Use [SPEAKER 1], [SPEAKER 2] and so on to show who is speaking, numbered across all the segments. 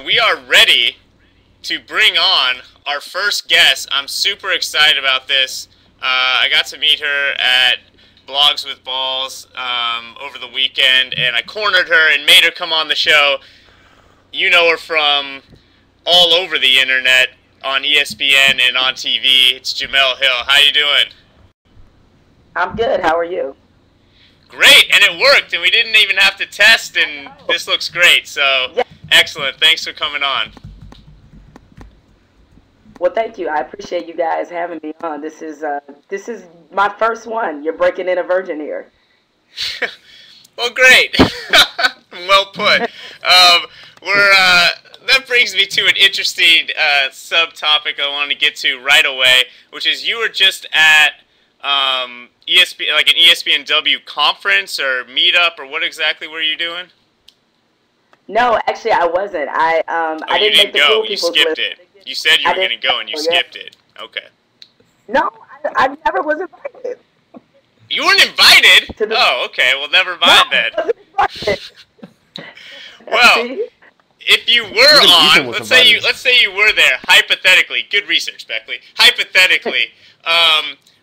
[SPEAKER 1] We are ready to bring on our first guest. I'm super excited about this. I got to meet her at Blogs with Balls over the weekend, and I cornered her and made her come on the show. You know her from all over the internet, on ESPN and on TV. It's Jemele Hill. How you doing?
[SPEAKER 2] I'm good. How are you?
[SPEAKER 1] Great, and it worked, and we didn't even have to test, and this looks great. So,
[SPEAKER 2] Yeah.
[SPEAKER 1] Excellent. Thanks for coming on.
[SPEAKER 2] Well, thank you. I appreciate you guys having me on. This is my first one. You're breaking in a virgin here.
[SPEAKER 1] Well, great. Well put. That brings me to an interesting subtopic I want to get to right away, which is you were just at ESPN, like an ESPNW conference or meetup, or what exactly were you doing?
[SPEAKER 2] No, actually, I wasn't. I didn't make the cool
[SPEAKER 1] You
[SPEAKER 2] people's
[SPEAKER 1] skipped
[SPEAKER 2] list.
[SPEAKER 1] it. You said you were going to go, and you skipped it. Okay.
[SPEAKER 2] No, I never was invited.
[SPEAKER 1] You weren't invited? Oh, okay. Well, never mind then.
[SPEAKER 2] I wasn't invited.
[SPEAKER 1] Well, if you were on, let's say you were there, hypothetically. Good research, Beckley. Hypothetically,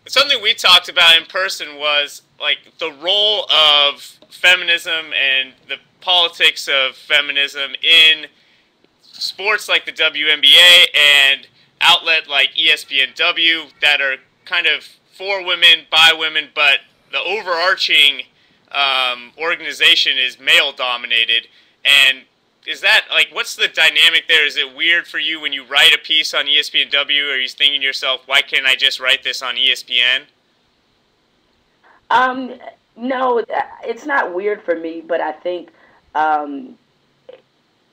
[SPEAKER 1] something we talked about in person was like the role of feminism and the politics of feminism in sports like the WNBA and outlet like ESPNW that are kind of for women, by women, but the overarching organization is male dominated. And is that, like, what's the dynamic there? Is it weird for you when you write a piece on ESPNW? Are you thinking to yourself, why can't I just write this on ESPN?
[SPEAKER 2] No, it's not weird for me, but I think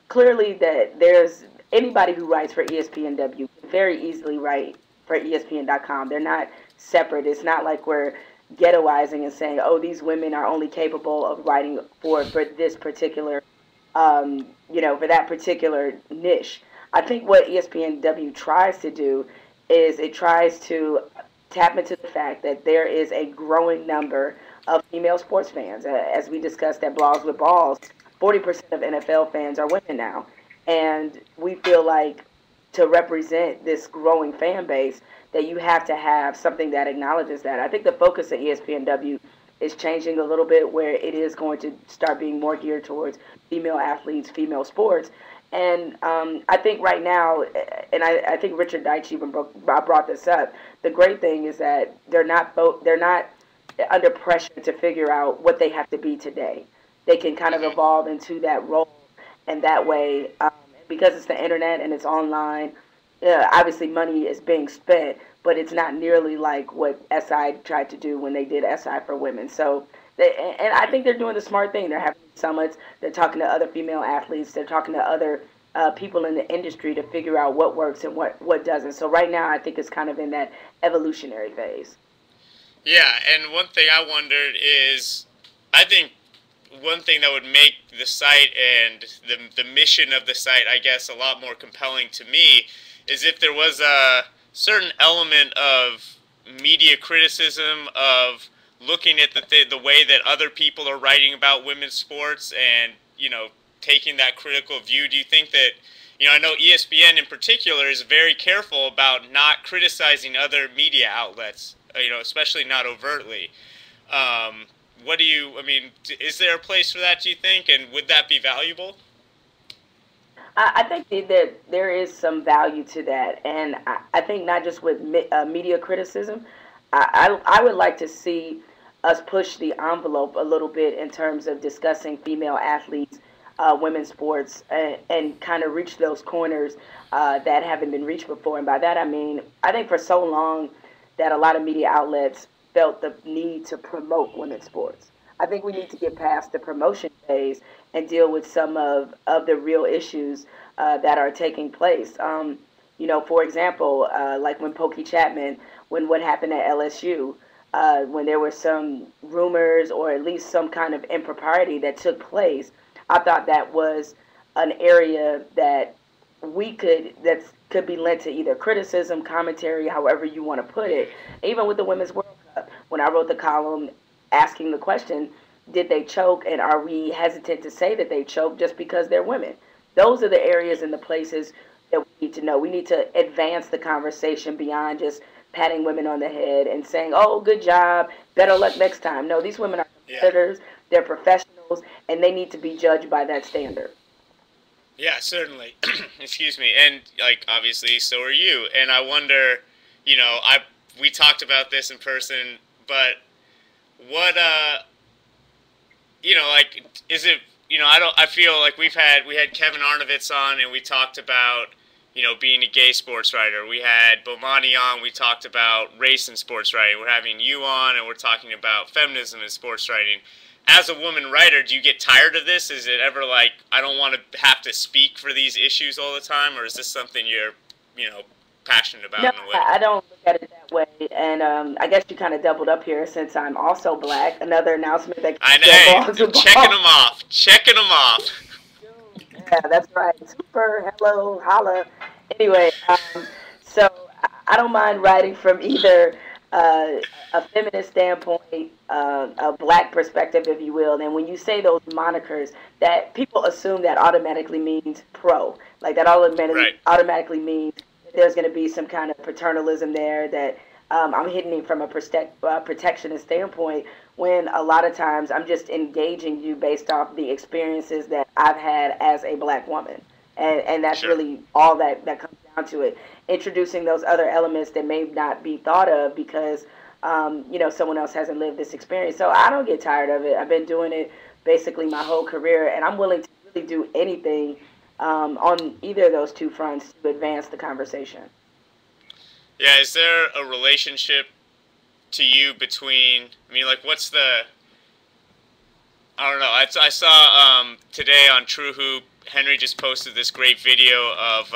[SPEAKER 2] clearly that there's anybody who writes for ESPNW can very easily write for ESPN.com. They're not separate. It's not like we're ghettoizing and saying, oh, these women are only capable of writing for this particular, for that particular niche. I think what ESPNW tries to do is it tries to tap into the fact that there is a growing number of female sports fans. As we discussed at Blogs with Balls, 40% of NFL fans are women now. And we feel like to represent this growing fan base that you have to have something that acknowledges that. I think the focus of ESPNW is changing a little bit, where it is going to start being more geared towards female athletes, female sports. And I think right now, and I think Richard Deitch even brought this up, the great thing is that they're not under pressure to figure out what they have to be today. They can kind of evolve into that role, and that way, because it's the internet and it's online, obviously money is being spent, but it's not nearly like what SI tried to do when they did SI for women. So, and I think they're doing the smart thing. They're having summits. They're talking to other female athletes. They're talking to other people in the industry to figure out what works and what doesn't. So right now, I think it's kind of in that evolutionary phase.
[SPEAKER 1] Yeah, and one thing I wondered is, I think one thing that would make the site and the mission of the site, I guess, a lot more compelling to me is if there was a certain element of media criticism, of looking at the way that other people are writing about women's sports and, taking that critical view. Do you think that, I know ESPN in particular is very careful about not criticizing other media outlets, especially not overtly. Is there a place for that, do you think, and would that be valuable?
[SPEAKER 2] I think that there is some value to that, and I think not just with media criticism. I would like to see us push the envelope a little bit in terms of discussing female athletes, women's sports, and kind of reach those corners that haven't been reached before. And by that I mean, I think for so long that a lot of media outlets felt the need to promote women's sports. I think we need to get past the promotion phase and deal with some of the real issues that are taking place. For example, like when Pokey Chapman, when what happened at LSU, when there were some rumors or at least some kind of impropriety that took place, I thought that was an area that could be lent to either criticism, commentary, however you want to put it. Even with the Women's World Cup, when I wrote the column asking the question, did they choke, and are we hesitant to say that they choked just because they're women? those are the areas and the places that we need to know. We need to advance the conversation beyond just patting women on the head and saying, "Oh, good job, better luck next time." No, these women are competitors, they're professionals, and they need to be judged by that standard.
[SPEAKER 1] Yeah, certainly. Excuse me. And, like, obviously, so are you. And I wonder, you know, we talked about this in person, but what, you know, like, is it, you know, I feel like we had Kevin Arnovitz on, and we talked about, you know, being a gay sports writer. We had Bomani on, we talked about race in sports writing. We're having you on, and we're talking about feminism in sports writing. As a woman writer, do you get tired of this? Is it ever like, I don't want to have to speak for these issues all the time, or is this something you're, you know, passionate about?
[SPEAKER 2] No,
[SPEAKER 1] in a way?
[SPEAKER 2] I don't look at it that way. And I guess you kind of doubled up here since I'm also black. Another announcement that
[SPEAKER 1] I know. Hey, checking them off. Checking them off.
[SPEAKER 2] Yeah, that's right. Super, hello, holla. Anyway, so I don't mind writing from either a feminist standpoint, a black perspective, if you will. And when you say those monikers, that people assume that automatically means pro. Like that automatically means that there's going to be some kind of paternalism there, that I'm hitting it from a protectionist standpoint, when a lot of times I'm just engaging you based off the experiences that I've had as a black woman. And that's really all that comes down to it. Introducing those other elements that may not be thought of because, you know, someone else hasn't lived this experience. So I don't get tired of it. I've been doing it basically my whole career, and I'm willing to really do anything on either of those two fronts to advance the conversation.
[SPEAKER 1] Yeah, is there a relationship to you between, I mean, like, what's the, I don't know, I saw today on True Hoop, Henry just posted this great video of,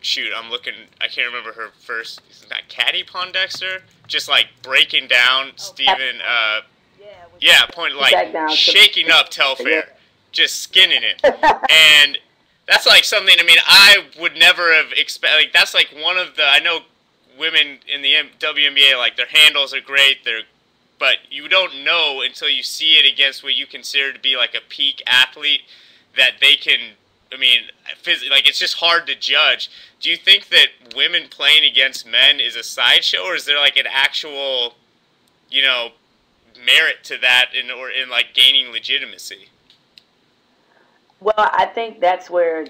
[SPEAKER 1] shoot, I can't remember her first, is that Caddy Pondexter? Just, like, breaking down Stephen, shaking up Telfair, just skinning it. And that's, like, something, I mean, I would never have expected, like, that's, like, one of the, I know women in the WNBA, like, their handles are great, but you don't know until you see it against what you consider to be, like, a peak athlete, that they can, I mean, like, it's just hard to judge. Do you think that women playing against men is a sideshow, or is there, like, an actual, you know, merit to that in like, gaining legitimacy?
[SPEAKER 2] Well, I think that's where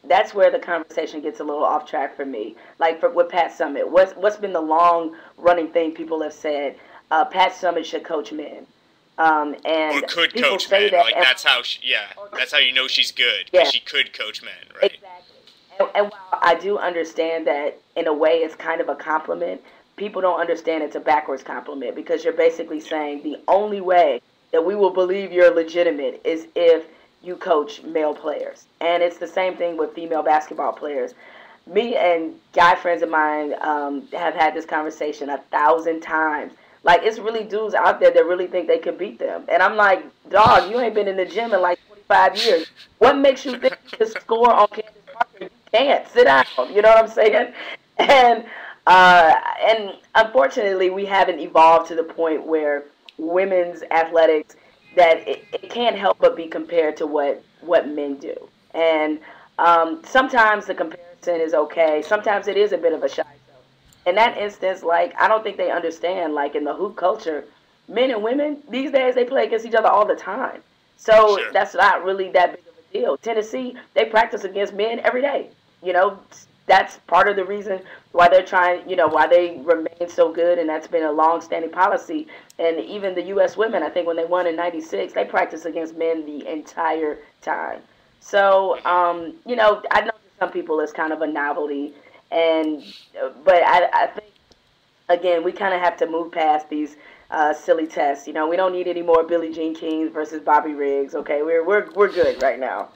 [SPEAKER 2] the conversation gets a little off track for me. Like with Pat Summitt, what's been the long running thing people have said? Pat Summitt should coach men. And
[SPEAKER 1] or could coach men. Like, that's how that's how you know she's good, because she could coach men, right?
[SPEAKER 2] Exactly. And while I do understand that in a way it's kind of a compliment, people don't understand it's a backwards compliment, because you're basically saying the only way that we will believe you're legitimate is if you coach male players. And it's the same thing with female basketball players. Me and guy friends of mine have had this conversation 1,000 times. Like, it's really dudes out there that really think they can beat them. And I'm like, dog, you ain't been in the gym in like 25 years. What makes you think you can score on Candace Parker? You can't. Sit down. You know what I'm saying? And unfortunately, we haven't evolved to the point where women's athletics, that it can't help but be compared to what men do. And sometimes the comparison is okay. Sometimes it is a bit of a shy. In that instance, like, I don't think they understand, like, in the hoop culture, men and women, these days, they play against each other all the time. So that's not really that big of a deal. Tennessee, they practice against men every day. You know, that's part of the reason why they're trying, you know, why they remain so good, and that's been a long-standing policy. And even the U.S. women, I think when they won in '96, they practiced against men the entire time. So, you know, I know to some people it's kind of a novelty. But I think, again, we kind of have to move past these silly tests. You know, we don't need any more Billie Jean King versus Bobby Riggs. Okay, we're good right now.